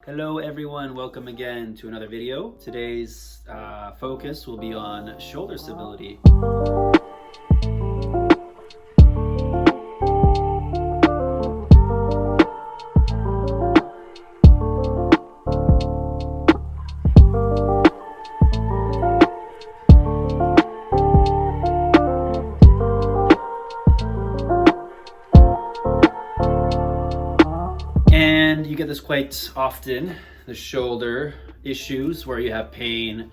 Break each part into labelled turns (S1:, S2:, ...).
S1: Hello everyone, welcome again to another video. Today's focus will be on shoulder stability. And you get this quite often, the shoulder issues where you have pain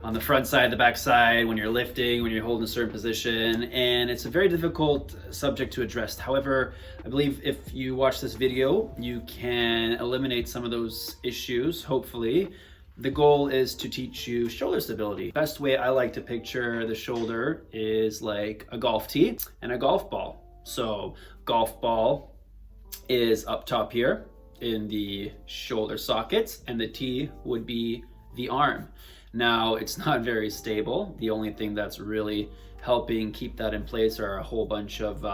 S1: on the front side, the back side, when you're lifting, when you're holding a certain position, and it's a very difficult subject to address. However, I believe if you watch this video, you can eliminate some of those issues, hopefully. The goal is to teach you shoulder stability. Best way I like to picture the shoulder is like a golf tee and a golf ball. So golf ball is up top here in the shoulder sockets, and the tee would be the arm. Now, it's not very stable. The only thing that's really helping keep that in place are a whole bunch of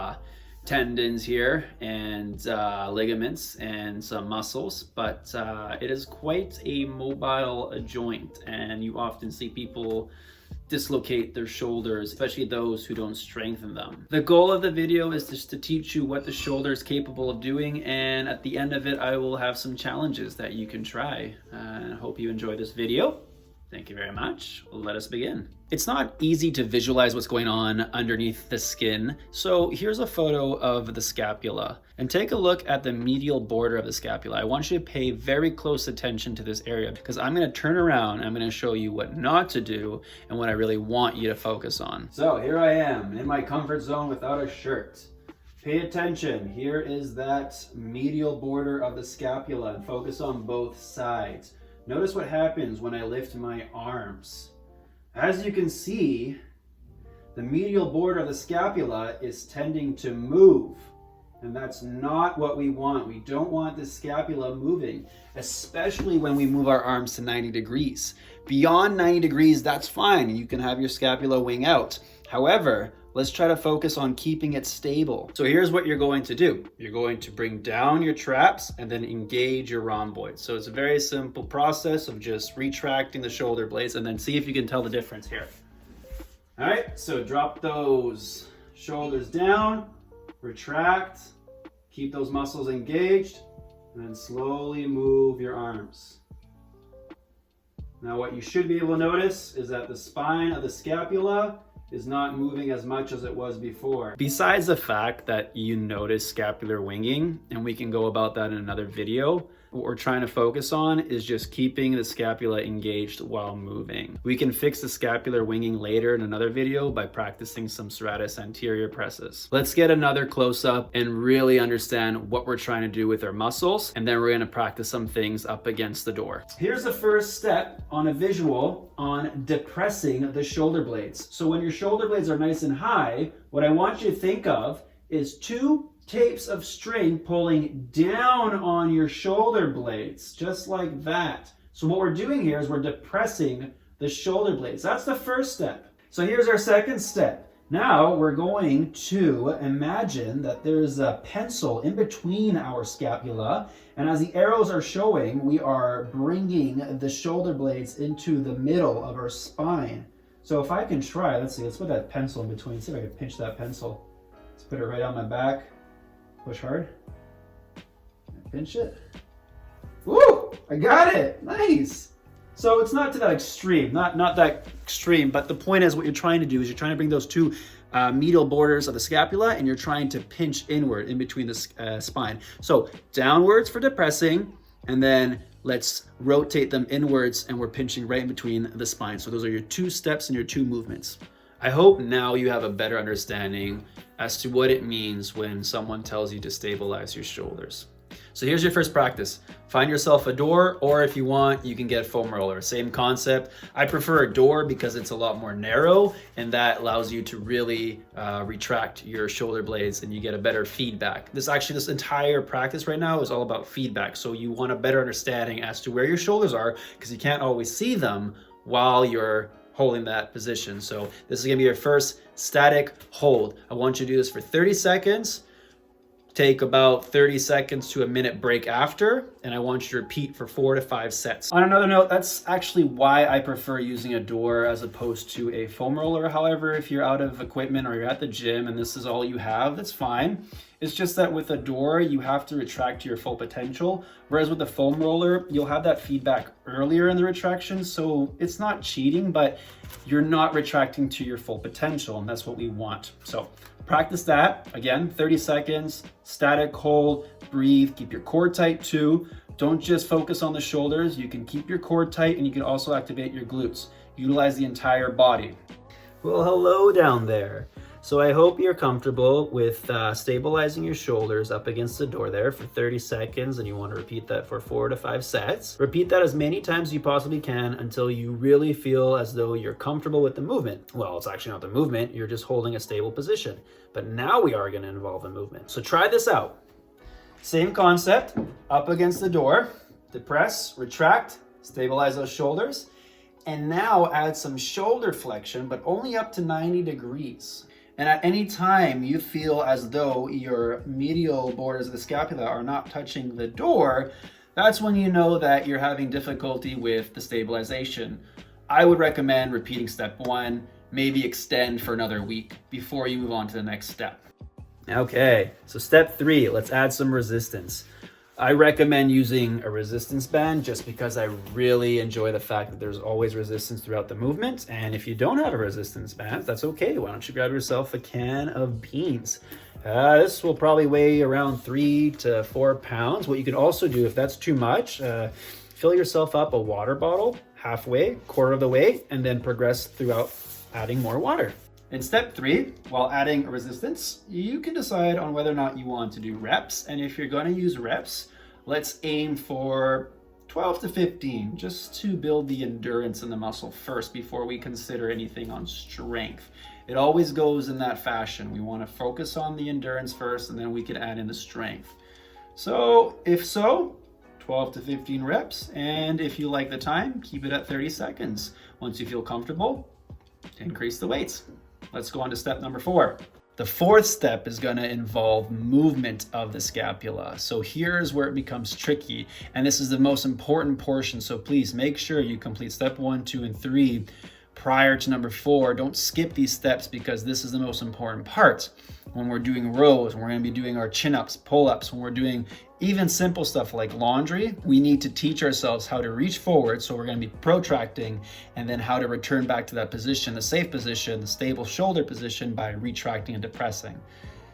S1: tendons here and ligaments and some muscles, but it is quite a mobile joint, and you often see people dislocate their shoulders, especially those who don't strengthen them. The goal of the video is just to teach you what the shoulder is capable of doing, and at the end of it I will have some challenges that you can try. I hope you enjoy this video. Thank you very much. Let us begin. It's not easy to visualize what's going on underneath the skin, so here's a photo of the scapula. And take a look at the medial border of the scapula. I want you to pay very close attention to this area because I'm going to turn around and I'm going to show you what not to do and what I really want you to focus on. So here I am in my comfort zone without a shirt. Pay attention. Here is that medial border of the scapula, and focus on both sides. Notice what happens when I lift my arms. As you can see, the medial border of the scapula is tending to move, and that's not what we want. We don't want the scapula moving, especially when we move our arms to 90 degrees. Beyond 90 degrees, that's fine. You can have your scapula wing out. However, let's try to focus on keeping it stable. So here's what you're going to do. You're going to bring down your traps and then engage your rhomboids. So it's a very simple process of just retracting the shoulder blades, and then see if you can tell the difference here. All right, so drop those shoulders down, retract, keep those muscles engaged, and then slowly move your arms. Now what you should be able to notice is that the spine of the scapula is not moving as much as it was before. Besides the fact that you notice scapular winging, and we can go about that in another video, what we're trying to focus on is just keeping the scapula engaged while moving. We can fix the scapular winging later in another video by practicing some serratus anterior presses. Let's get another close-up and really understand what we're trying to do with our muscles, and then we're going to practice some things up against the door. Here's the first step on a visual on depressing the shoulder blades. So when your shoulder blades are nice and high, what I want you to think of is two tapes of string pulling down on your shoulder blades, just like that. So what we're doing here is we're depressing the shoulder blades. That's the first step. So here's our second step. Now we're going to imagine that there's a pencil in between our scapula, and as the arrows are showing, we are bringing the shoulder blades into the middle of our spine. So if I can try, let's see, let's put that pencil in between, see if I can pinch that pencil. Let's put it right on my back. Push hard. Pinch it. Woo! I got it! Nice! So it's not to that extreme, not that extreme, but the point is what you're trying to do is you're trying to bring those two medial borders of the scapula, and you're trying to pinch inward in between the spine. So downwards for depressing, and then let's rotate them inwards, and we're pinching right in between the spine. So those are your two steps and your two movements. I hope now you have a better understanding as to what it means when someone tells you to stabilize your shoulders. So here's your first practice. Find yourself a door, or if you want, you can get foam roller. Same concept. I prefer a door because it's a lot more narrow, and that allows you to really retract your shoulder blades, and you get a better feedback. This entire practice right now is all about feedback. So you want a better understanding as to where your shoulders are, because you can't always see them while you're holding that position. So this is gonna be your first static hold. I want you to do this for 30 seconds. Take about 30 seconds to a minute break after, and I want you to repeat for 4 to 5 sets. On another note, that's actually why I prefer using a door as opposed to a foam roller. However, if you're out of equipment or you're at the gym and this is all you have, that's fine. It's just that with a door, you have to retract to your full potential, whereas with the foam roller, you'll have that feedback earlier in the retraction, so it's not cheating, but you're not retracting to your full potential, and that's what we want. So practice that. Again, 30 seconds, static hold, breathe, keep your core tight too. Don't just focus on the shoulders. You can keep your core tight and you can also activate your glutes. Utilize the entire body. Well, hello down there. So I hope you're comfortable with stabilizing your shoulders up against the door there for 30 seconds, and you want to repeat that for 4 to 5 sets. Repeat that as many times as you possibly can until you really feel as though you're comfortable with the movement. Well, it's actually not the movement, you're just holding a stable position. But now we are going to involve a movement. So try this out. Same concept, up against the door, depress, retract, stabilize those shoulders, and now add some shoulder flexion, but only up to 90 degrees. And at any time you feel as though your medial borders of the scapula are not touching the door, that's when you know that you're having difficulty with the stabilization. I would recommend repeating step 1, maybe extend for another week before you move on to the next step. Okay, so step 3, let's add some resistance. I recommend using a resistance band just because I really enjoy the fact that there's always resistance throughout the movement. And if you don't have a resistance band, that's okay. Why don't you grab yourself a can of beans? This will probably weigh around 3 to 4 pounds. What you can also do, if that's too much, fill yourself up a water bottle halfway, quarter of the way, and then progress throughout adding more water. In step 3, while adding a resistance, you can decide on whether or not you want to do reps. And if you're going to use reps, let's aim for 12 to 15, just to build the endurance in the muscle first before we consider anything on strength. It always goes in that fashion. We want to focus on the endurance first, and then we can add in the strength. So if so, 12 to 15 reps. And if you like the time, keep it at 30 seconds. Once you feel comfortable, increase the weights. Let's go on to step number 4. The 4th step is going to involve movement of the scapula. So here's where it becomes tricky, and this is the most important portion. So please make sure you complete step 1, 2, and 3 prior to number 4. Don't skip these steps because this is the most important part. When we're doing rows, when we're going to be doing our chin-ups, pull-ups, when we're doing even simple stuff like laundry, we need to teach ourselves how to reach forward. So we're going to be protracting, and then how to return back to that position, the safe position, the stable shoulder position, by retracting and depressing.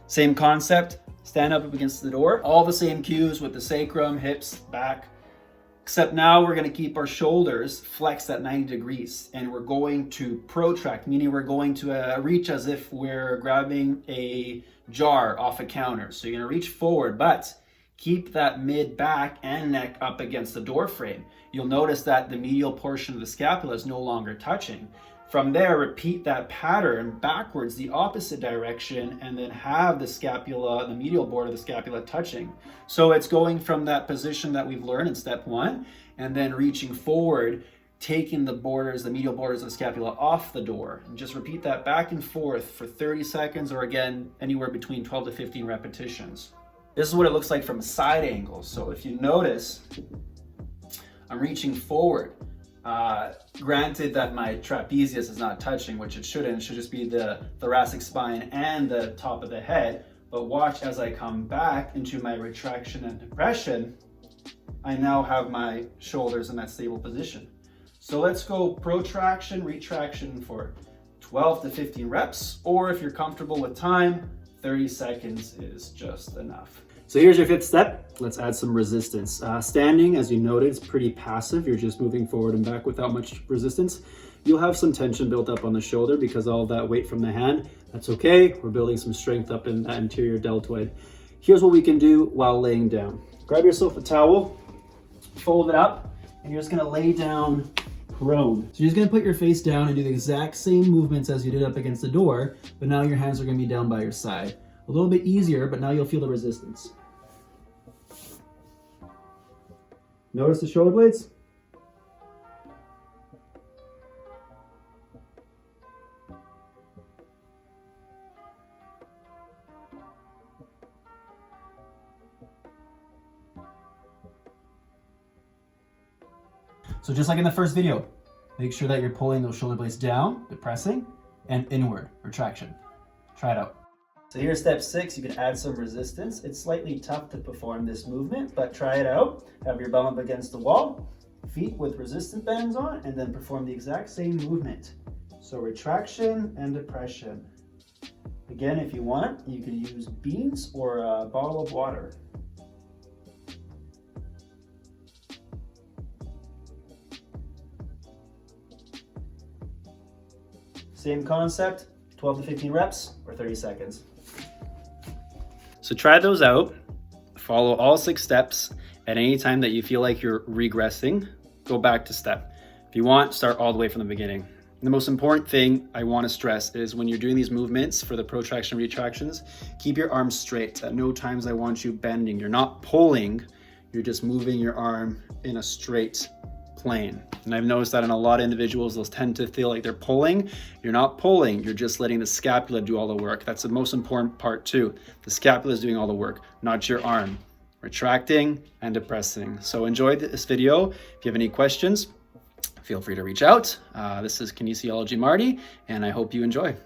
S1: Same concept, stand up against the door, all the same cues with the sacrum, hips, back, except now we're going to keep our shoulders flexed at 90 degrees, and we're going to protract, meaning we're going to reach as if we're grabbing a jar off a counter. So you're going to reach forward, but keep that mid back and neck up against the door frame. You'll notice that the medial portion of the scapula is no longer touching. From there, repeat that pattern backwards, the opposite direction, and then have the scapula, the medial border of the scapula touching. So it's going from that position that we've learned in step 1, and then reaching forward, taking the borders, the medial borders of the scapula off the door. And just repeat that back and forth for 30 seconds, or again, anywhere between 12 to 15 repetitions. This is what it looks like from a side angle. So if you notice, I'm reaching forward. Granted that my trapezius is not touching, which it shouldn't. It should just be the thoracic spine and the top of the head. But watch as I come back into my retraction and depression, I now have my shoulders in that stable position. So let's go protraction, retraction for 12 to 15 reps, or if you're comfortable with time, 30 seconds is just enough. So here's your 5th step. Let's add some resistance. Standing, as you noted, is pretty passive. You're just moving forward and back without much resistance. You'll have some tension built up on the shoulder because all that weight from the hand. That's okay. We're building some strength up in that anterior deltoid. Here's what we can do while laying down. Grab yourself a towel, fold it up, and you're just gonna lay down prone. So you're just gonna put your face down and do the exact same movements as you did up against the door, but now your hands are gonna be down by your side. A little bit easier, but now you'll feel the resistance. Notice the shoulder blades? So just like in the first video, make sure that you're pulling those shoulder blades down, depressing, and inward, retraction. Try it out. So here's step 6, you can add some resistance. It's slightly tough to perform this movement, but try it out. Have your bum up against the wall, feet with resistance bands on, and then perform the exact same movement. So retraction and depression. Again, if you want, you can use beans or a bottle of water. Same concept, 12 to 15 reps or 30 seconds. So try those out. Follow all 6 steps. At any time that you feel like you're regressing, go back to step. If you want, start all the way from the beginning. The most important thing I want to stress is when you're doing these movements for the protraction retractions, keep your arms straight. At no times I want you bending. You're not pulling, you're just moving your arm in a straight plane. And I've noticed that in a lot of individuals, they'll tend to feel like they're pulling. You're not pulling, you're just letting the scapula do all the work. That's the most important part too. The scapula is doing all the work, not your arm. Retracting and depressing. So enjoy this video. If you have any questions, feel free to reach out. This is Kinesiology Marty, and I hope you enjoy.